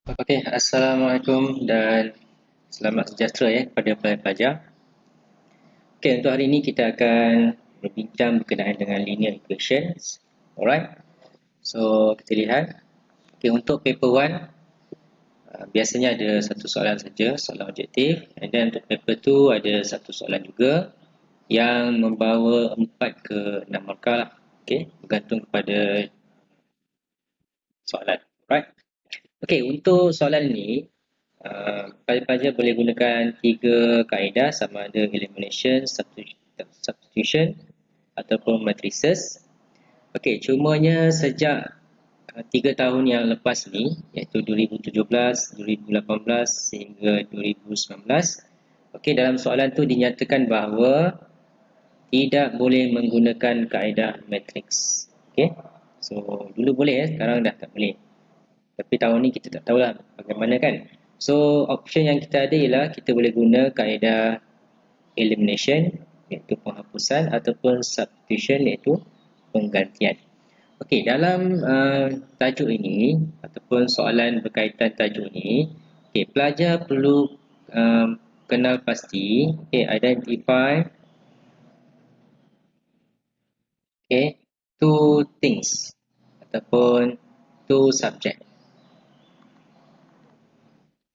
Okey, Assalamualaikum dan selamat sejahtera ya kepada pelajar-pelajar. Okey, untuk hari ini kita akan berbincang berkenaan dengan linear equations. Alright. So, kita lihat. Okey, untuk paper 1 biasanya ada satu soalan saja, soalan objektif. And then untuk paper 2 ada satu soalan juga yang membawa 4 ke 6 markah lah. Okey, bergantung kepada soalan. Alright. Okey, untuk soalan ini pelajar-pelajar boleh gunakan 3 kaedah sama ada elimination, substitution ataupun matrices. Okey, cumanya sejak 3 tahun yang lepas ni, iaitu 2017, 2018 sehingga 2019. Okey, dalam soalan tu dinyatakan bahawa tidak boleh menggunakan kaedah matrix. Okey. So, dulu boleh sekarang dah tak boleh. Tapi tahun ni kita tak tahulah bagaimana kan. So, option yang kita ada ialah kita boleh guna kaedah elimination iaitu penghapusan ataupun substitution iaitu penggantian. Okey, dalam tajuk ini ataupun soalan berkaitan tajuk ini, okey, pelajar perlu kenal pasti, identify two things ataupun two subject.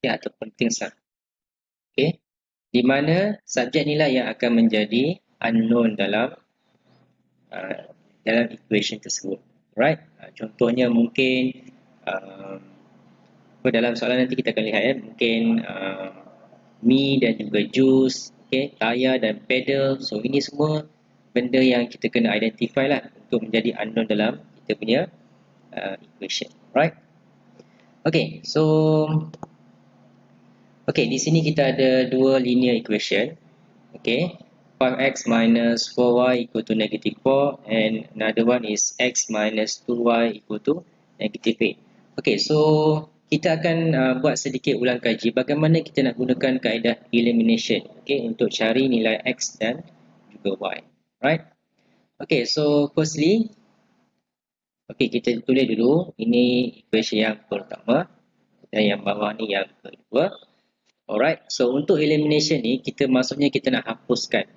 Ataupun things lah. Okey. Di mana subjek inilah yang akan menjadi unknown dalam equation tersebut. Right? Contohnya mungkin dalam soalan nanti kita akan lihat mungkin mi dan juga juice, tayar dan pedal. So ini semua benda yang kita kena identify lah untuk menjadi unknown dalam kita punya equation. Right? Okay, so di sini kita ada dua linear equation. Okay, 5x minus 4y equal to negative 4 and another one is x minus 2y equal to negative 8. Okay, so kita akan buat sedikit ulang kaji bagaimana kita nak gunakan kaedah elimination untuk cari nilai x dan juga y. Right? Okay, so firstly, kita tulis dulu ini equation yang pertama dan yang bawah ni yang kedua. Alright, so untuk elimination ni kita maksudnya kita nak hapuskan.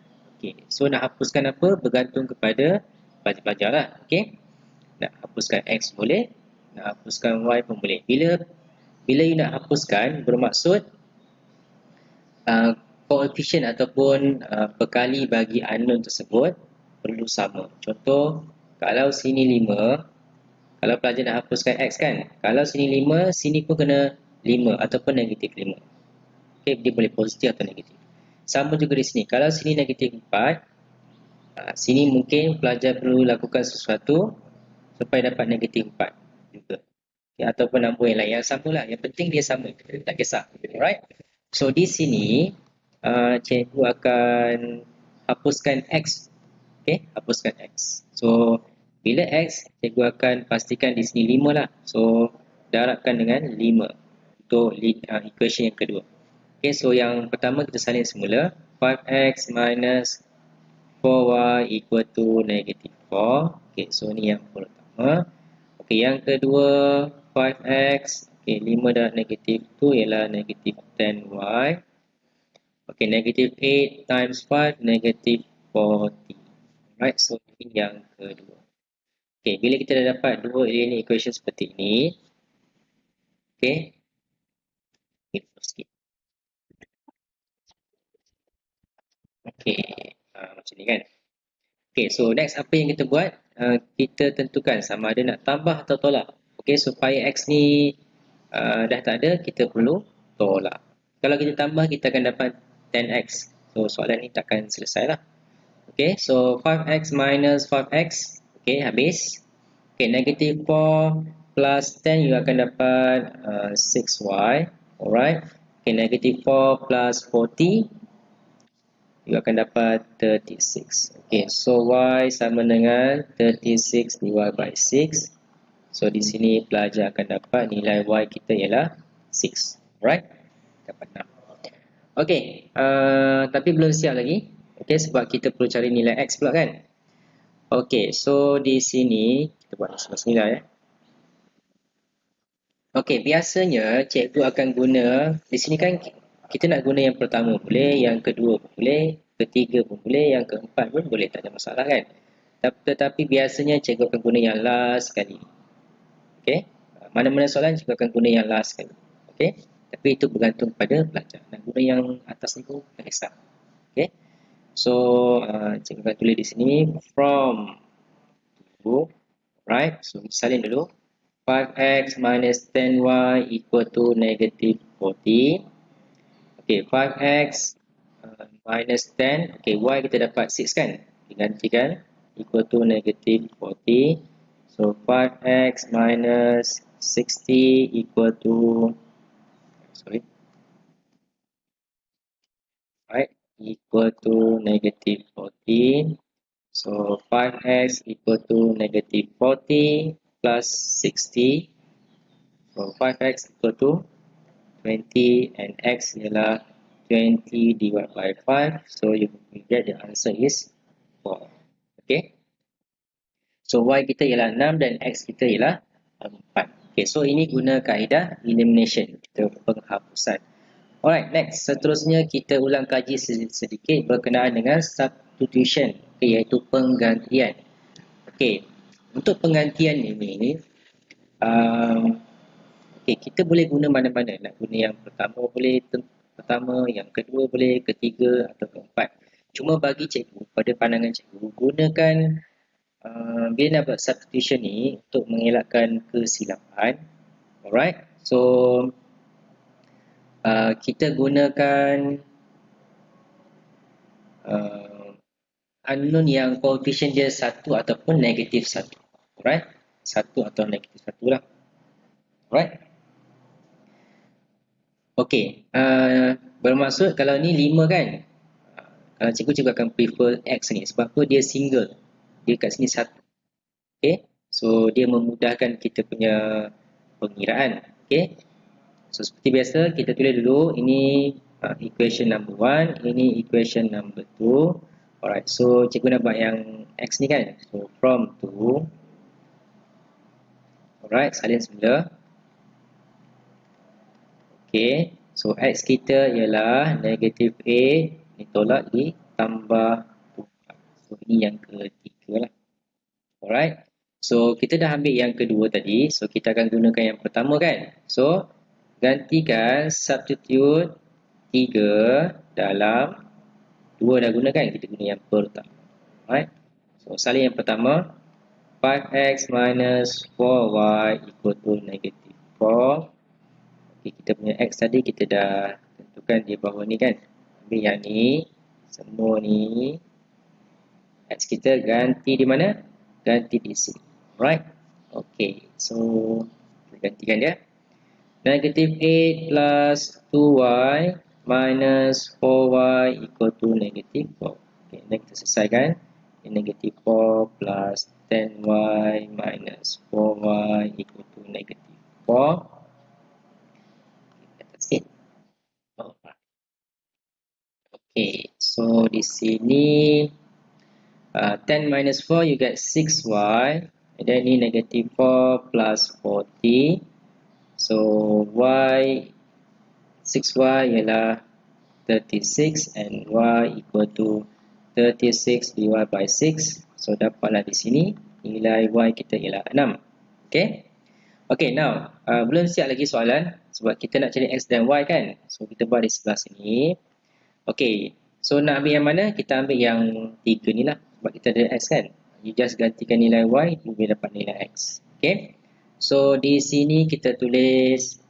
So nak hapuskan apa? Bergantung kepada pelajar-pelajar lah. Nak hapuskan x boleh, nak hapuskan y pun boleh. Bila you nak hapuskan, bermaksud koefisien ataupun perkali bagi unknown tersebut perlu sama. Contoh, kalau sini 5, kalau pelajar nak hapuskan x kan, kalau sini 5, sini pun kena 5 ataupun negatif 5. Dia boleh positif atau negatif. Sama juga di sini. Kalau sini negatif 4, sini mungkin pelajar perlu lakukan sesuatu supaya dapat negatif 4 juga. Ataupun nombor yang lain. Yang sama lah. Yang penting dia sama. Tak kisah. Alright. So di sini, cikgu akan hapuskan x. Hapuskan x. So bila x, cikgu akan pastikan di sini 5 lah. So darabkan dengan 5 untuk equation yang kedua. So yang pertama kita salin semula. 5x minus 4y equal to negative 4. So ni yang pertama. Yang kedua 5x. 5 darab negatif 2 ialah negatif 10y. Negative 8 times 5 negative 40. Right, so ini yang kedua. Bila kita dah dapat dua linear equation seperti ini. Sikit. Macam ni kan. So next apa yang kita buat? Kita tentukan sama ada nak tambah atau tolak. Supaya x ni dah tak ada, kita perlu tolak. Kalau kita tambah, kita akan dapat 10x. So soalan ni takkan selesai lah. So 5x minus 5x. Habis. Negative 4 plus 10, you akan dapat 6y. Alright. Negative 4 plus 40, you akan dapat 36. So y sama dengan 36 divided by 6. So di sini pelajar akan dapat nilai y kita ialah 6. Alright? Dapat 6. Tapi belum siap lagi. Sebab kita perlu cari nilai x pula kan. So di sini kita buat sini lah ya. Okey, biasanya cikgu akan guna, di sini kan kita nak guna yang pertama boleh, yang kedua pun boleh, ketiga pun boleh, yang keempat pun boleh, tak ada masalah kan. Tetapi biasanya cikgu akan guna yang last sekali. Okey. Mana-mana soalan cikgu akan guna yang last sekali. Okey. Tapi itu bergantung pada pelajar. Nak guna yang atas ni pun tak kisah. Okey. So, cikgu akan tulis di sini from to, right? So, salin dulu. 5x minus 10y equal to negative 40. Okay, 5x minus 10. Okay, y kita dapat 6 kan? Digantikan equal to negative 40. So, 5x minus 60 equal to, sorry, right, equal to negative 14. So, 5x equal to negative 40 plus 60. So, 5x equal to 20 and x ialah 20 divided by 5. So, you get the answer is 4. Okay. So, y kita ialah 6 dan x kita ialah 4. Okay, so ini guna kaedah elimination, kita penghapusan. Alright, next. Seterusnya kita ulang kaji sedikit berkenaan dengan substitution, okay, iaitu penggantian. Okay, untuk penggantian ini, okay, kita boleh guna mana-mana. Nak guna yang pertama boleh, yang kedua boleh, ketiga atau keempat. Cuma bagi cikgu, pada pandangan cikgu, gunakan bila nak buat substitution ni untuk mengelakkan kesilapan. Alright, so kita gunakan unknown yang koefisien dia 1 ataupun negatif 1. Alright, 1 atau negatif 1 lah. Alright. Okey, bermaksud kalau ni 5 kan, kalau cikgu akan prefer X ni sebab apa dia single, dia kat sini 1. Okay, so dia memudahkan kita punya pengiraan. Okay, so seperti biasa kita tulis dulu ini equation number 1, ini equation number 2. Alright, so cikgu nak buat yang X ni kan, so from to, alright, salin semula. Okay, so X kita ialah negative 8, ni tolak ditambah 2. So ini yang ketiga lah. Alright, so kita dah ambil yang kedua tadi, so kita akan gunakan yang pertama kan. So gantikan substitute 3 dalam 2 dah gunakan, kita guna yang pertama. Alright, so salin yang pertama, 5x minus 4y equal to negative 4. Okay, kita punya x tadi kita dah tentukan di bawah ni kan. Ambil yang ni, semua ni, x kita ganti di mana? Ganti di sini. Alright, okay, so kita gantikan dia. Negative 8 plus 2y minus 4y equal to negative 4. Okay, dan kita selesaikan. Negative 4 plus 10y minus 4y equal to negative 4. That's it. Okay, so di sini 10 minus 4 you get 6y, and then ni negative 4 plus 40. So y 6y ialah 36 and y equal to 36 divided by 6. So dapatlah di sini nilai y kita ialah 6. Okay. Okay, now belum siap lagi soalan sebab kita nak cari x dan y kan. So kita buat di sebelah sini. Okay, so nak ambil yang mana? Kita ambil yang 3 ni lah sebab kita ada x kan. You just gantikan nilai y, you boleh dapat nilai x. Okay, so di sini kita tulis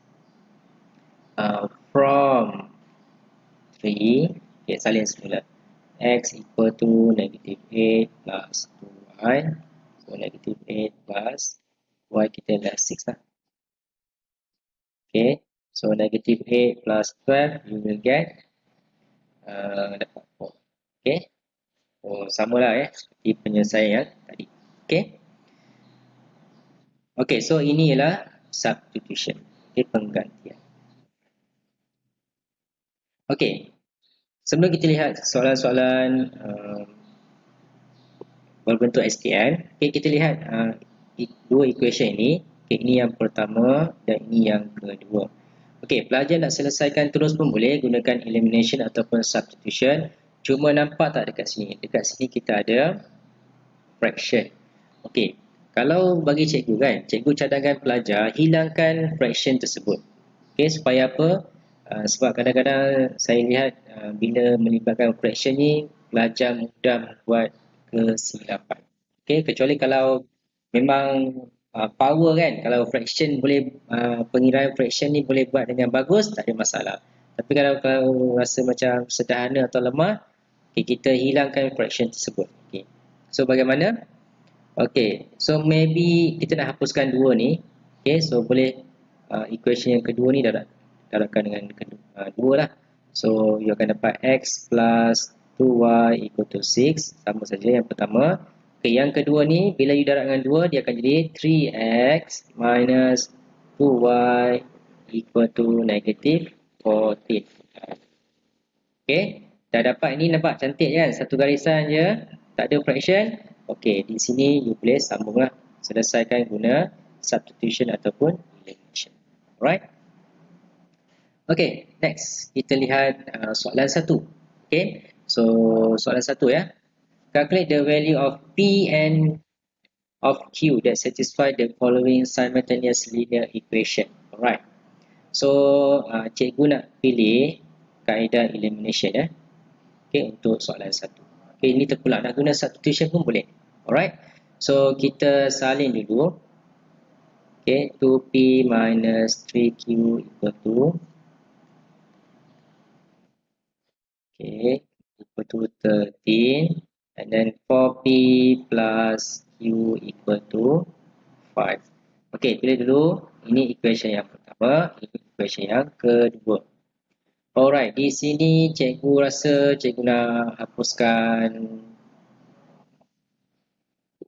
from 3, okay, salin semula. X equal to negative 8 plus 2y. So negative 8 plus y kita adalah 6 lah. Okay, so negative 8 plus 12 you will get dapat 4. Okay, so samalah seperti penyelesaian yang tadi. Okay, okay, so ini ialah substitution, okay, penggantian. Okay, sebelum kita lihat soalan-soalan berbentuk STL, okay, kita lihat dua equation ini. Okay, ini yang pertama dan ini yang kedua. Okey, pelajar nak selesaikan terus pun boleh gunakan elimination ataupun substitution. Cuma nampak tak dekat sini? Dekat sini kita ada fraction. Okey, kalau bagi cikgu kan, cikgu cadangkan pelajar hilangkan fraction tersebut. Okey, supaya apa? Sebab kadang-kadang saya lihat bila melibatkan fraction ni, pelajar mudah membuat kesilapan. Okey, kecuali kalau memang power kan, kalau fraction boleh pengiraan fraction ni boleh buat dengan bagus, tak ada masalah. Tapi kalau rasa macam sederhana atau lemah, okay, kita hilangkan fraction tersebut. Okay. So bagaimana? Okay, so maybe kita nak hapuskan dua ni. Okay, so boleh equation yang kedua ni darabkan dengan dua lah. So you akan dapat x plus 2y equal to 6. Sama saja yang pertama. Okay, yang kedua ni bila you darab dengan 2 dia akan jadi 3x minus 2y equal to negative 14. Okay, dah dapat ini, nampak cantik kan? Satu garisan je, tak ada fraction. Okay, di sini you boleh sambunglah. Selesaikan guna substitution ataupun elimination. Alright. Okay, next kita lihat soalan 1. Okay, so soalan 1 ya. Calculate the value of P and of Q that satisfy the following simultaneous linear equation. Alright. So cikgu nak pilih kaedah elimination ya. Okay, untuk soalan 1. Okay, ini terpulang. Nak guna substitution pun boleh. Alright. So kita salin dulu. Okay, 2P minus 3Q equal to equal to 13, and then 4P plus Q equal to 5. Okay, pilih dulu. Ini equation yang pertama, ini equation yang kedua. Alright, di sini cikgu rasa cikgu nak hapuskan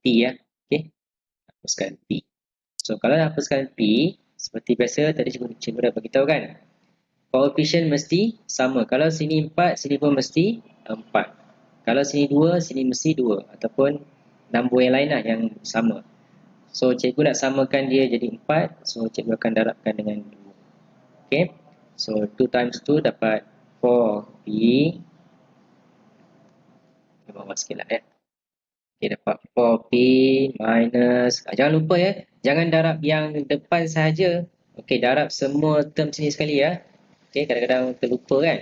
P ya. Okay, hapuskan P. So kalau nak hapuskan P, seperti biasa tadi cikgu dah beritahu kan, koefisien mesti sama. Kalau sini 4, sini pun mesti 4. Kalau sini 2, sini mesti 2. Ataupun nombor yang lain lah yang sama. So cikgu nak samakan dia jadi 4. So cikgu akan darabkan dengan 2. Okay. So 2 times 2 dapat 4P. Kita bawah sikit lah ya. Okay, dapat 4P minus. Jangan lupa ya. Jangan darab yang depan sahaja. Okay, darab semua term sini sekali ya. Okay, kadang-kadang terlupa kan.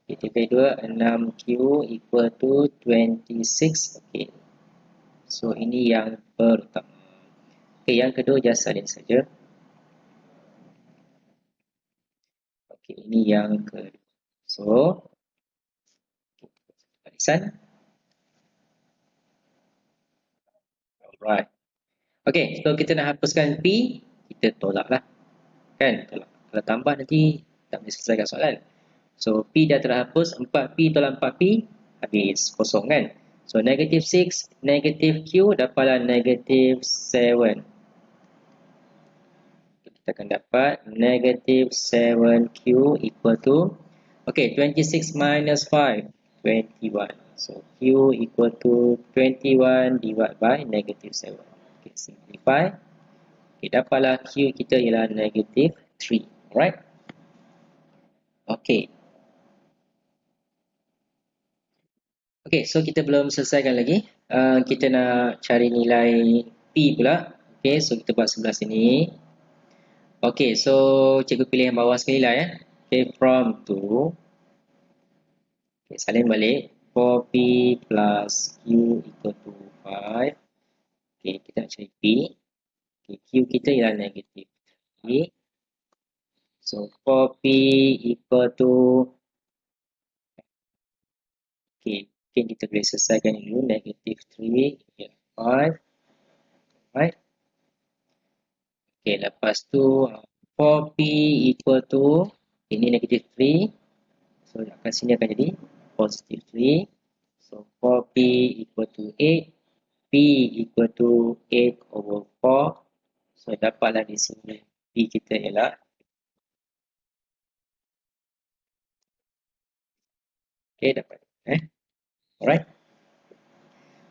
Okay, tiba 2, 6Q equal to 26. Okay. So, ini yang pertama. Okay, yang kedua just salin saja. Okay, ini yang kedua. So, barisan. Alright. Okay, so kita nak hapuskan P, kita tolak lah. Kan, tolak. Kalau tambah nanti tak boleh selesaikan soalan. So, P dah terhapus, 4P tolak 4P, habis, kosong kan. So, negative 6, negative Q, dapatlah negative 7. Kita akan dapat negative 7Q equal to, okay, 26 minus 5, 21. So, Q equal to 21 divided by negative 7. Okay, simplify. Okay, dapatlah Q kita ialah negative 3. Alright. Okay. Okay, so kita belum selesaikan lagi. Kita nak cari nilai P pula. Okay, so kita buat sebelah sini. Okay, so cikgu pilih yang bawah sekali lah ya. Okay, from to. Okay, salin balik. 4P plus Q equal to 5. Okay, kita nak cari P. Okay, Q kita ialah negative 3. So, 4P equal to, okay, mungkin kita boleh selesaikan dulu. Negative 3 ialah 5. Right. Okay, lepas tu 4P equal to, ini negative 3. So, kat sini akan jadi positive 3. So, 4P equal to 8. P equal to 8 over 4. So, dapatlah di sini P kita ialah. Okay, dapat. Alright.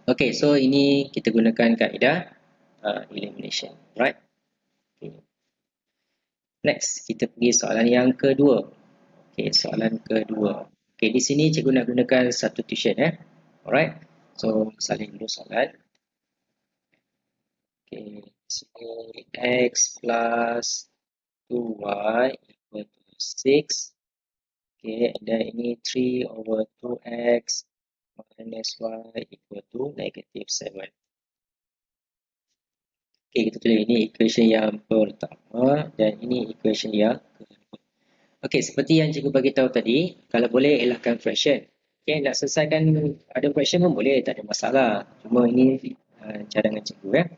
Okay, so ini kita gunakan kaedah elimination. Right. Next, kita pergi soalan yang kedua. Okay, soalan kedua. Okay, di sini cikgu nak gunakan substitution. Alright. So, salin dulu soalan. Okay, di sini x plus 2y equal to 6. Okay, dan ini 3 over 2x minus y equal to negative 7. Okay, kita tulis ini equation yang pertama dan ini equation yang kedua. Okay, seperti yang cikgu bagi tahu tadi, kalau boleh elakkan fraction. Okay, nak selesaikan ada fraction pun boleh, tak ada masalah. Cuma ini cadangan cikgu.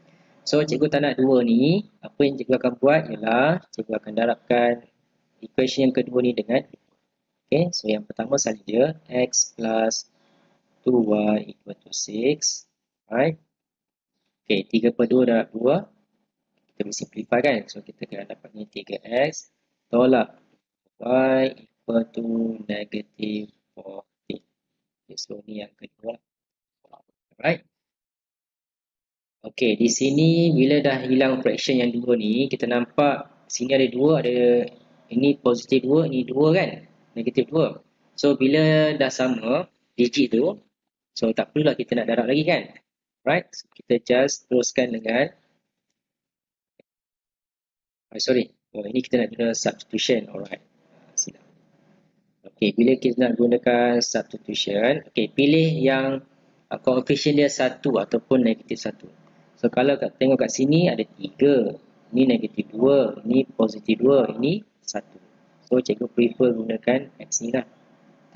So, cikgu tak nak dua ni, apa yang cikgu akan buat ialah cikgu akan darabkan equation yang kedua ni dengan okay, so yang pertama saja x plus 2y equal to 6. Right. Okay, 3 per 2 darab 2. Kita boleh simplify kan. So, kita akan dapatnya 3x tolak y equal to negative 14. Okay, so ni yang kedua. Alright. Okay, di sini bila dah hilang fraction yang dua ni, kita nampak sini ada dua, ada ini positif 2, ini 2 kan? Negatif 2. So, bila dah sama digit tu, so tak perlulah kita nak darab lagi kan? Right? So, kita just teruskan dengan ini kita nak guna substitution. Alright. Silap. Okay, bila kita nak gunakan substitution, okay, pilih yang coefficient dia 1 ataupun negatif 1. So, kalau tengok kat sini ada 3. Ini negatif 2, ini positif 2, ini 1. So, cikgu prefer gunakan x ni lah.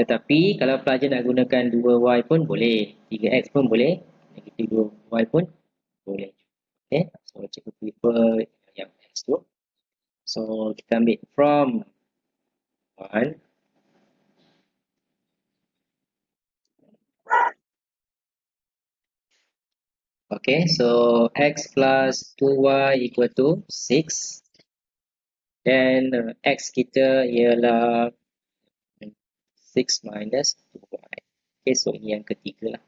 Tetapi, kalau pelajar nak gunakan 2y pun boleh. 3x pun boleh. Negatif 2y pun boleh. Okay, so cikgu prefer yang x tu. So, kita ambil from 1. Okay, so x plus 2y equal to 6. Then x kita ialah 6 minus 2y. Okay, so ini yang ketiga lah.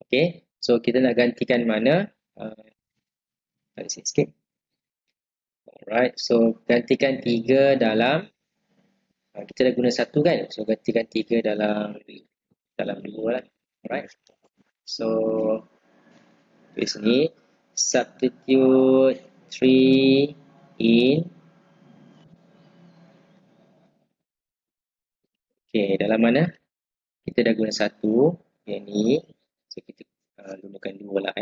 Okay, so kita nak gantikan mana? Balik sikit. Alright, so gantikan 3 dalam kita dah guna 1 kan? So gantikan 3 dalam 2 lah. Alright. So di sini substitute 3 in okay, dalam mana? Kita dah guna 1 yang ni. So kita gunakan 2 lah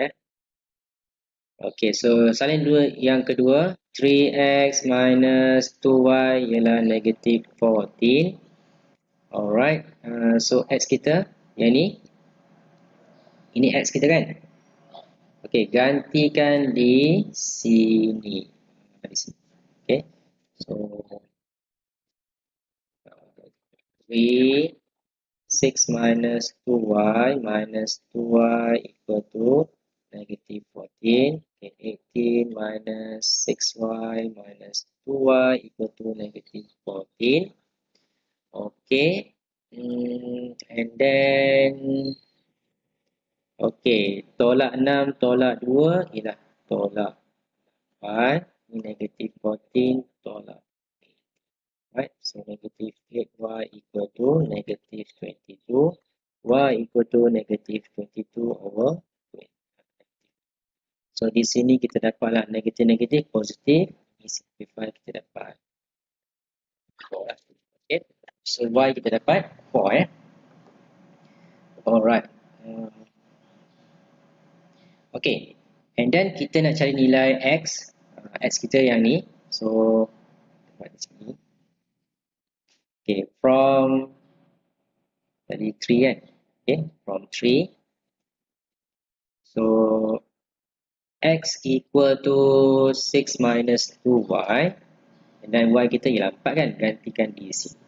Okay, so salin dua yang kedua 3x minus 2y ialah negative 14. Alright, so x kita yang ni, ini x kita kan? Okay, gantikan di sini. Okay, so 3 6 minus 2y minus 2y equal to negative 14. Okay, 18 minus 6y minus 2y equal to negative 14. Okay, and then okay, tolak 6 tolak 2 ialah tolak 4. Ini negative 14 tolak 8. Right, so negative 8y equal to negative 22. Y equal to negative 22 over 20. So di sini kita dapatlah negatif-negatif positif. Ini simplify kita dapat 4. Okay, so y kita dapat 4 Alright. Okay, and then kita nak cari nilai x. X kita yang ni. So buat di sini. Okay, from tadi 3 kan? Okay, from 3. So x equal to 6 minus 2y. And then y kita ialah 4 kan? Gantikan di sini.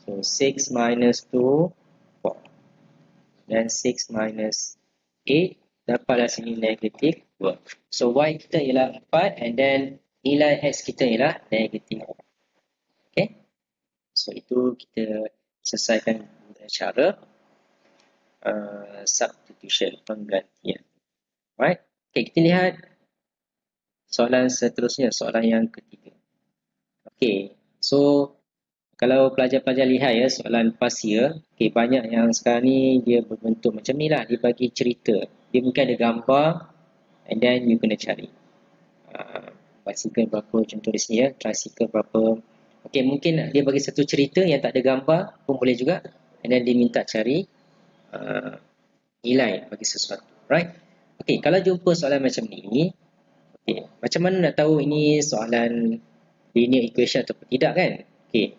So 6 minus 2, 4. Dan 6 minus 8. Dapatlah sini negatif 2. So y kita ialah 4 and then nilai x kita ialah negatif. Okay. So itu kita selesaikan dengan cara substitution, penggantian. Right. Okay, kita lihat soalan seterusnya, soalan yang ketiga. Okey, so kalau pelajar-pelajar lihat ya soalan past year, okay, banyak yang sekarang ni dia berbentuk macam ni lah, dia bagi cerita. Dia mungkin ada gambar and then you kena cari. Bicycle berapa contoh di sini ya, tricycle berapa. Okay, mungkin dia bagi satu cerita yang tak ada gambar pun boleh juga. And then dia minta cari uh, nilai bagi sesuatu. Right? Okay, kalau jumpa soalan macam ni, okay, macam mana nak tahu ini soalan linear equation ataupun tidak kan? Okay,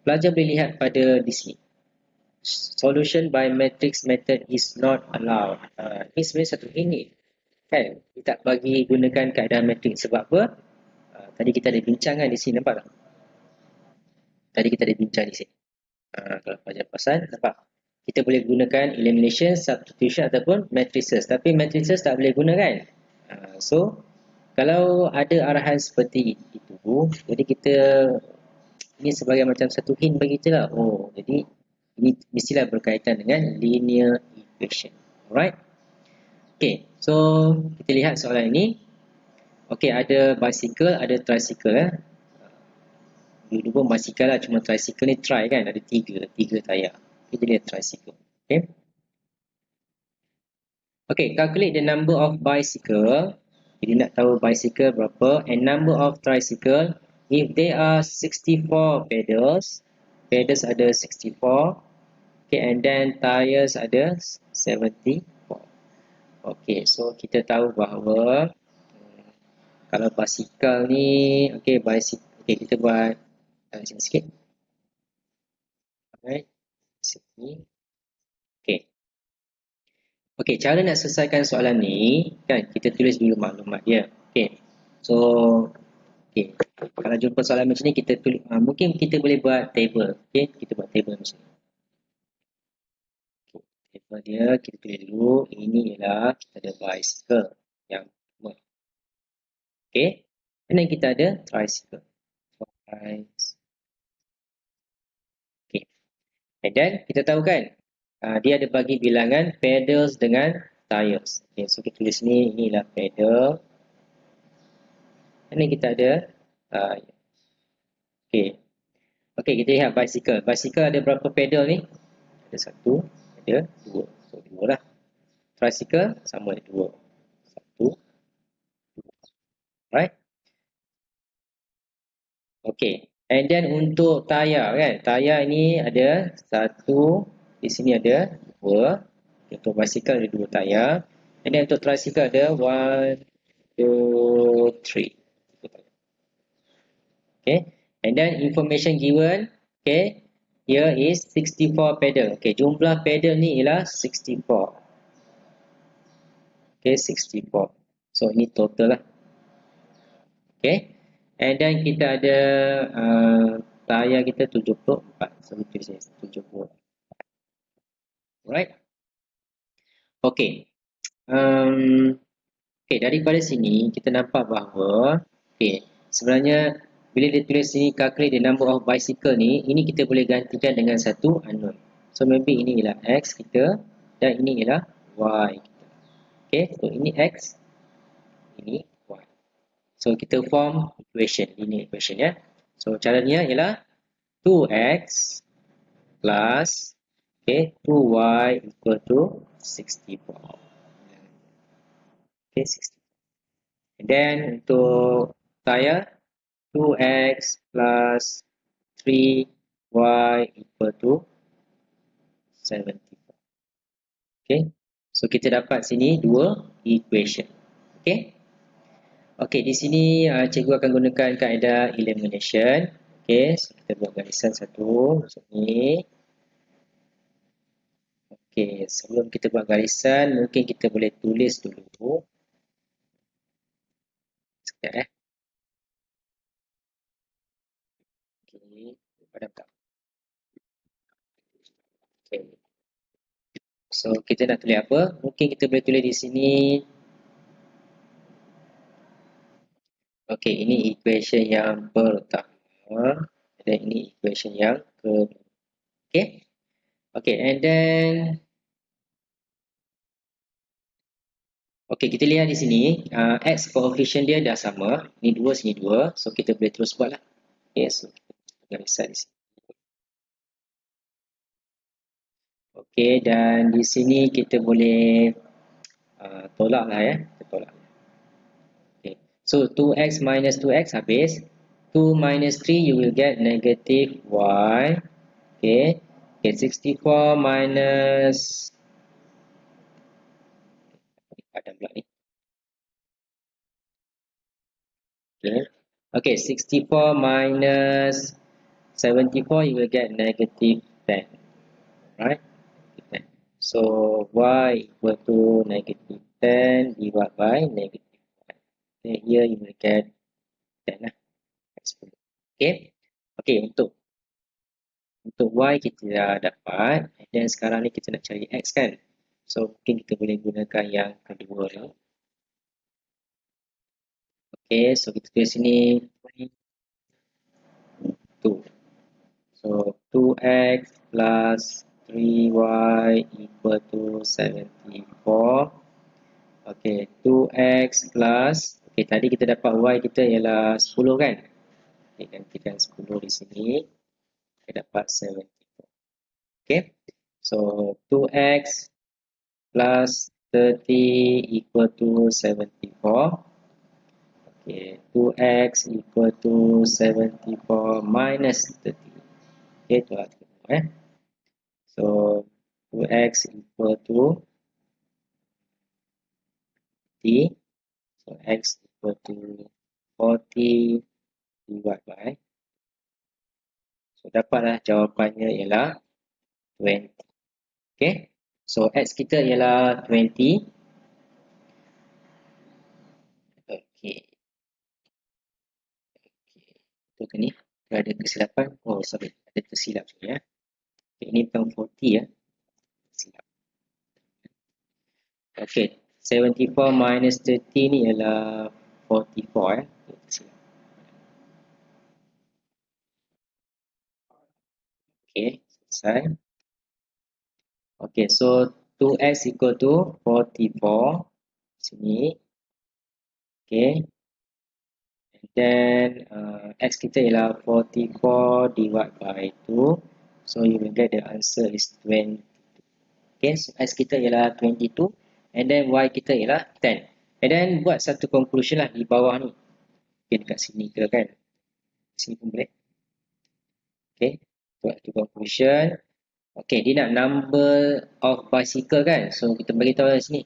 pelajar boleh lihat pada di sini. Solution by matrix method is not allowed. Ini sebenarnya satu ini. Kan? Kita tak bagi gunakan kaedah matrix sebab apa? Tadi kita ada bincang kan di sini, nampak tak? Tadi kita ada bincang di sini. Kalau pelajar perasan, nampak? Kita boleh gunakan elimination, substitution ataupun matrices. Tapi matrices tak boleh gunakan. So, kalau ada arahan seperti itu, jadi kita ini sebagai macam satu hint bagi kita lah. Oh, jadi ini mestilah berkaitan dengan linear equation. Alright? Okay, so kita lihat soalan ini. Okay, ada bicycle, ada tricycle. Dulu pun bicycle lah, cuma tricycle ni try kan, ada tiga tayar. Okay, jadi tricycle. Okay. Okay, calculate the number of bicycle. Jadi nak tahu bicycle berapa and number of tricycle. If there are 64 pedals, pedals ada 64. Okay, and then tires ada 74. Okay, so kita tahu bahawa kalau basikal ni, okay, okay, kita buat sini sikit. Alright, sini. Okay. Okay, cara nak selesaikan soalan ni, kan, kita tulis dulu maklumat dia. Okay, so, okay, kalau jumpa soalan macam ni, kita tulis, mungkin kita boleh buat table. Okay, kita buat table macam ni. Okay, table dia, kita tulis dulu, ini ialah, kita ada bicycle yang pertama. Okay, dan kita ada tricycle. Okay, and then kita tahu kan, dia ada bagi bilangan pedals dengan tires. Okay, so kita tulis ni, inilah pedal. Ini kita ada okay. Okay, kita lihat bicycle. Bicycle ada berapa pedal ni? Ada satu, ada dua. So, dua lah. Tricycle sama ada dua. Satu, dua. Right? Okay. And then untuk tayar kan. Tayar ini ada satu, di sini ada dua. Untuk bicycle ada dua tayar. And then untuk tricycle ada 1, 2, 3. Okay. And then information given, okay, here is 64 pedal. Okay, jumlah pedal ni ialah 64. Okay, 64. So ini total lah. Okay. And then kita ada tayar kita 74. So itu saja 74. Alright. Okay. Okay, daripada sini kita nampak bahawa okay, sebenarnya bila dia tulis sini calculate the number of bicycle ni, ini kita boleh gantikan dengan satu unknown. So maybe ini ialah X kita dan ini ialah Y kita. Okay, so ini X, ini Y. So kita form equation, linear equation ya. So caranya ialah 2X plus okay, 2Y equal to 64. Okay, 64. And then untuk tayar 2x plus 3y equal to 74. Okay. So kita dapat sini dua equation. Okay. Okay, di sini cikgu akan gunakan kaedah elimination. Okay, so kita buat garisan satu macam ni. Okay, sebelum kita buat garisan, mungkin kita boleh tulis dulu. Sekejap padamkan. Okay. So kita nak tulis apa? Mungkin kita boleh tulis di sini. Okay, ini equation yang pertama dan ini equation yang kedua. Okay. Okay, and then Okey, kita lihat di sini, X coefficient dia dah sama. Ni 2, sini 2. So, kita boleh terus buat lah. Okay, so kita gariskan di sini. Okey, dan di sini kita boleh tolak lah ya. Kita tolak. Okay. So 2x minus 2x habis. 2 minus 3 you will get negative y. Okay. Okay, 64 minus ada pula ni. Okay. Okay, 64 minus 74 you will get negative 10. Right? So y equal to negative 10 divided by negative 1. Okay, here you will get 10 lah. Okay. Okay, untuk y kita dah dapat, dan sekarang ni kita nak cari x kan. So mungkin kita boleh gunakan yang kedua ni. Okay, so kita tulis sini 2. So 2x plus 3y equal to 74. Okay, 2x plus, okay tadi kita dapat y kita ialah 10 kan. Okay, gantikan 10 di sini. Kita dapat 74. Okay, so 2x plus 30 equal to 74. Okay, 2x equal to 74 minus 30. Okay, tu lah. So, 2x equal to t. So, x equal to 40 divided by. So, dapatlah jawapannya ialah 20. Okay, so x kita ialah 20. Okay. Itu ke ni? Ada kesilapan? Oh, sorry. Ada tersilap sekali ya. Okay, ini bukan 40 ya. Silap. Okay. 74 minus 30 ni ialah 44 ya. Tersilap. Okay. Selesai. Okay. So, 2x equal to 44. Sini. Okay. And then, x kita ialah 44 divided by 2. So, you will get the answer is 20. Okay, so x kita ialah 22 and then y kita ialah 10. And then buat satu conclusion lah di bawah ni. Okay, dekat sini ke kan? Sini pun boleh. Okay, buat satu conclusion. Okay, dia nak number of bicycle kan? So kita bagi tahu di sini.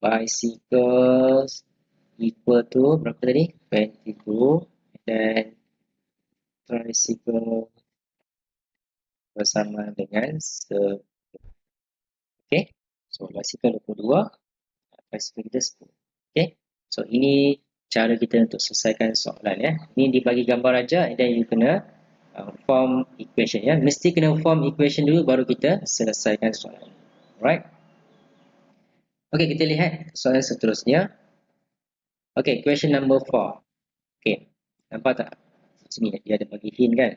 Bicycles equal to berapa tadi? 22. And then tricycle bersama dengan 10. Okay, so bicycle 22. Bicycle kita 10. Okay, so ini cara kita untuk selesaikan soalan ya. Ini dibagi gambar aja and then you kena form equation ya. Mesti kena form equation dulu baru kita selesaikan soalan. Alright. Okay, kita lihat soalan seterusnya. Okay, question number 4. Okay, nampak tak? Sini dia ada bagi hint kan.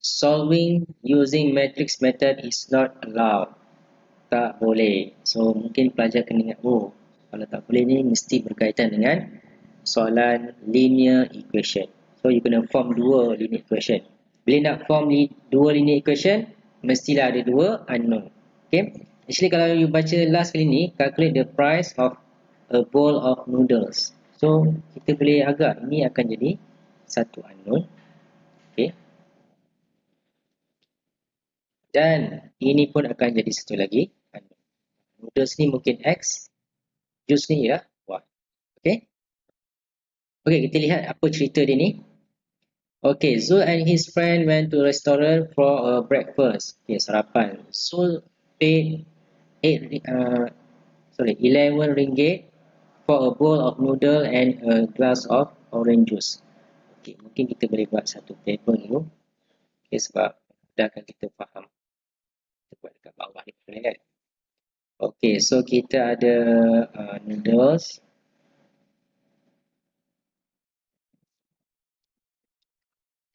Solving using matrix method is not allowed. Tak boleh. So mungkin pelajar kena ingat, oh kalau tak boleh ni mesti berkaitan dengan soalan linear equation. So you kena form dua linear equation. Bila nak form dua linear equation, mestilah ada dua unknown. Okay. Actually kalau you baca last kali ni, calculate the price of a bowl of noodles. So kita boleh agak ini akan jadi satu unknown. Okay. Dan ini pun akan jadi satu lagi unknown. Noodles ni mungkin X, juice ni ya Y. Okay. Okay, kita lihat apa cerita dia ni. Okay, Zul and his friend went to a restaurant for a breakfast. Okay, sarapan. Zul paid 11 ringgit for a bowl of noodle and a glass of orange juice. Okay, mungkin kita boleh buat satu table dulu. Okay, sebab dah akan kita faham. Kita buat dekat bawah ni boleh kan? Okay, so kita ada noodles.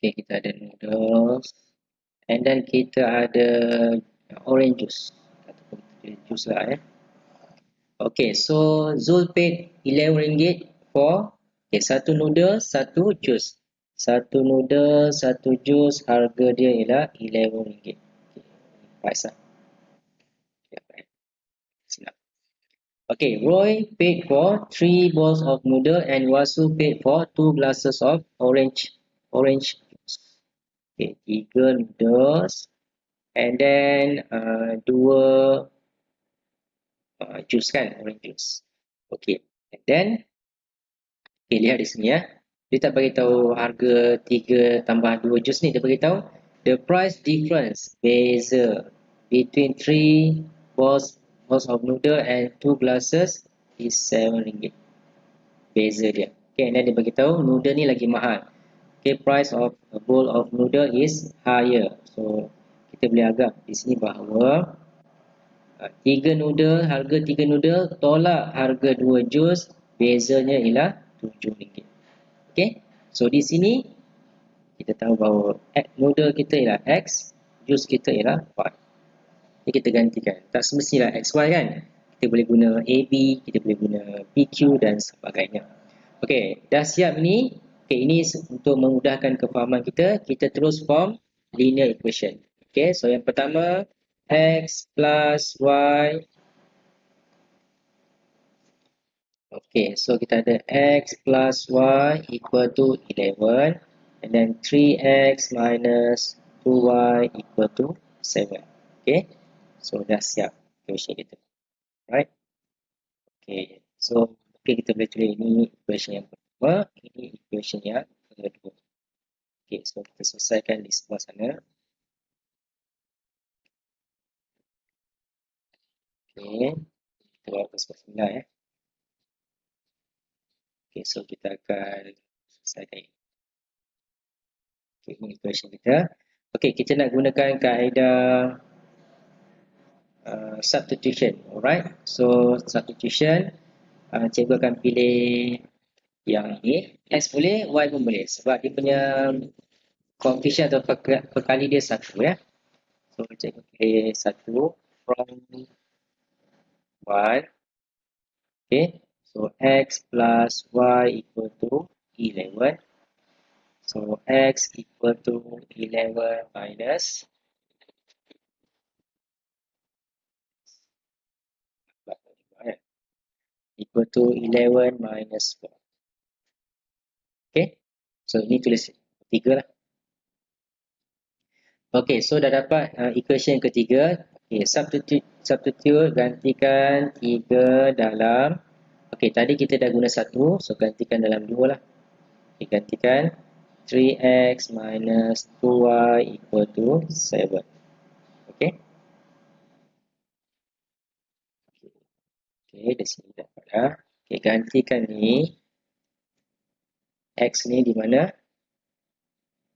Okay, kita ada noodles. And then kita ada orange juice. Ataupun juice lah ya. Okay, so Zul paid RM11 for satu noodle, satu jus. Satu noodle, satu jus, harga dia ialah RM11. Price lah. Silap. Okay, Roy paid for 3 bowls of noodle and Wasu paid for 2 glasses of orange juice. Okay, 3 noodles and then 2 juice kan, orange juice. Okay, and then okay, lihat di sini ya. Dia tak bagi tahu harga 3 tambah 2 jus ni, dia bagi tahu the price difference beza between 3 bowls of noodle and 2 glasses is RM7. Beza dia. Okay, and then dia bagi tahu noodle ni lagi mahal. Okay, price of a bowl of noodle is higher. So kita boleh agak di sini bahawa 3 noodle, harga 3 noodle tolak harga 2 jus, bezanya ialah RM7. Okay, so di sini kita tahu bahawa noodle kita ialah X, jus kita ialah Y. Jadi kita gantikan. Tak semestilah XY kan. Kita boleh guna AB, kita boleh guna PQ dan sebagainya. Okay, dah siap ni. Okay, ini untuk memudahkan kefahaman kita. Kita terus form linear equation. Okay, so yang pertama X plus Y. Okay, so kita ada X plus Y equal to 11. And then 3x minus 2y equal to 7. Okay, so dah siap equation kita. Right? Okay, so okay, kita boleh tulis ini equation yang pertama, ini equation yang kedua. Okay, so kita selesaikan di sebelah sana. Okay, kita bawa ke sebelah sembilan ya. Okay, so kita akan selesaikan ini. Okay, ini equation kita. Okay, kita nak gunakan kaedah substitution. Alright, so substitution, cikgu akan pilih yang ini. X boleh, Y pun boleh. Sebab dia punya coefficient atau perkali dia satu ya. So cikgu pilih satu from 1. Okay, so X plus Y equal to 11. So X equal to 11 minus equal to 11 minus 4. Okay, so ini tulis 3 lah. Okay, so dah dapat equation ketiga. Okay, substitute gantikan 3 dalam. Okay, tadi kita dah guna 1, so gantikan dalam 2 lah. Okay, gantikan 3x minus 2y equal to 7. Okay. Okay, di sini dapat dah. Okay, gantikan ni. X ni di mana?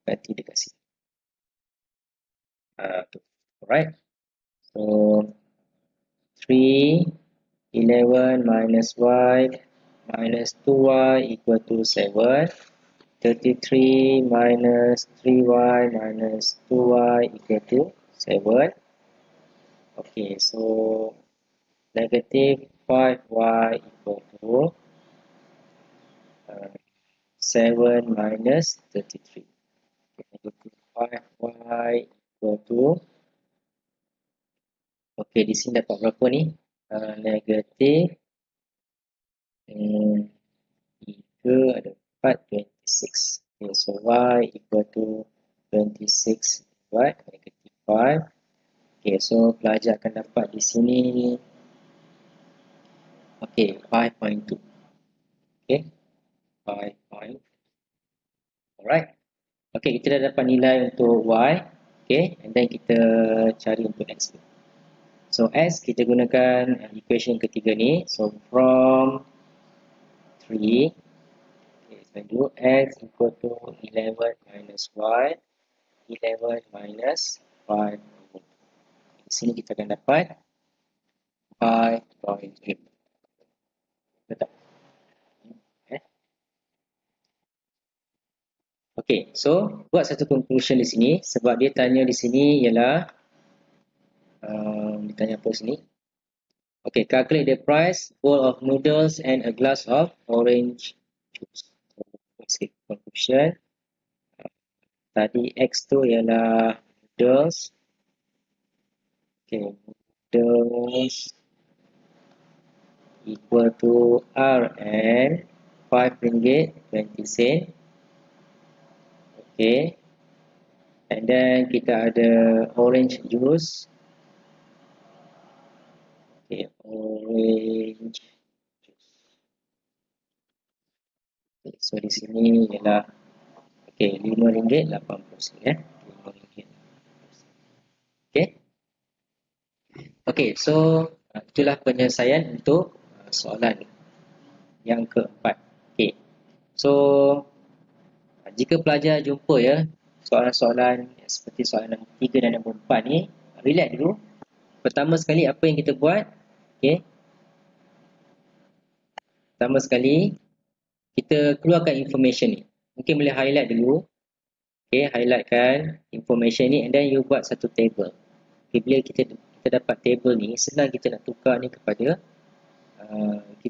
Ganti dekat sini. Alright. So, 3, 11 minus y minus 2y equal to 7. 33 minus 3y minus 2y equal to 7. Okay, so negative 5y equal to 7 minus 33. Okay, negative 5y equal to, okay, di sini dapat berapa ni? Negative 3 ada 4, 26. Okay, so y equal to 26 right, negative 5. Okay, so pelajar akan dapat di sini. Okay, 5.2. Okay, 5. Alright. Okay, kita dah dapat nilai untuk y. Okay, and then kita cari untuk x. So x kita gunakan equation ketiga ni. So from 3, okay, so x equal to 11 minus y, 11 minus 5. Di sini kita akan dapat 5.8. Betul. Okay, so buat satu conclusion di sini. Sebab dia tanya di sini ialah dia tanya apa sini? Okay, calculate the price, bowl of noodles and a glass of orange juice. So, conclusion. Tadi X tu ialah noodles. Okay, noodles equal to RN RM5.20. Okay. And then kita ada orange juice. Okay, orange juice. Okay, so di sini ialah okay, RM5.80 ya. RM5. Okay. Okay, so itulah penyelesaian untuk soalan yang keempat. Okay. So jika pelajar jumpa ya soalan-soalan seperti soalan nombor 3 dan nombor 4 ni, relax dulu. Pertama sekali apa yang kita buat? Okay. Pertama sekali kita keluarkan information ni. Mungkin boleh highlight dulu. Okay, highlightkan information ni and then you buat satu table. Okay, bila kita dapat table ni, senang kita nak tukar ni kepada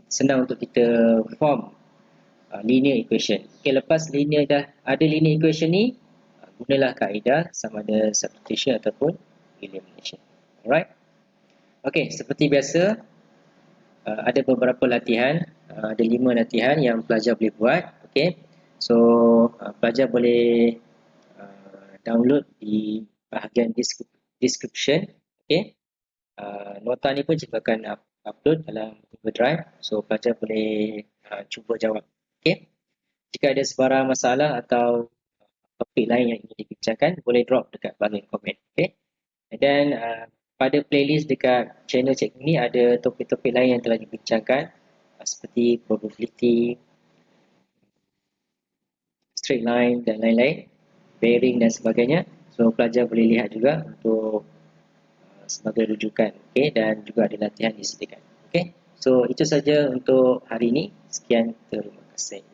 senang untuk kita form linear equation. Okay, lepas dah ada linear equation ni, gunalah kaedah sama ada substitution ataupun elimination. Alright. Okay, seperti biasa ada beberapa latihan, ada 5 latihan yang pelajar boleh buat. Okay, so pelajar boleh download di bahagian description. Okay, nota ni pun juga akan upload dalam Google Drive, so pelajar boleh cuba jawab. Okay, jika ada sebarang masalah atau topik lain yang ingin dibincangkan, boleh drop dekat bahagian komen. Okay, and then pada playlist dekat channel cikgu ni ada topik-topik lain yang telah dibincangkan seperti probability, straight line dan lain-lain, bearing dan sebagainya. So pelajar boleh lihat juga untuk sebagai rujukan. Okay, dan juga ada latihan disediakan. Okay, so itu saja untuk hari ini. Sekian, terima kasih.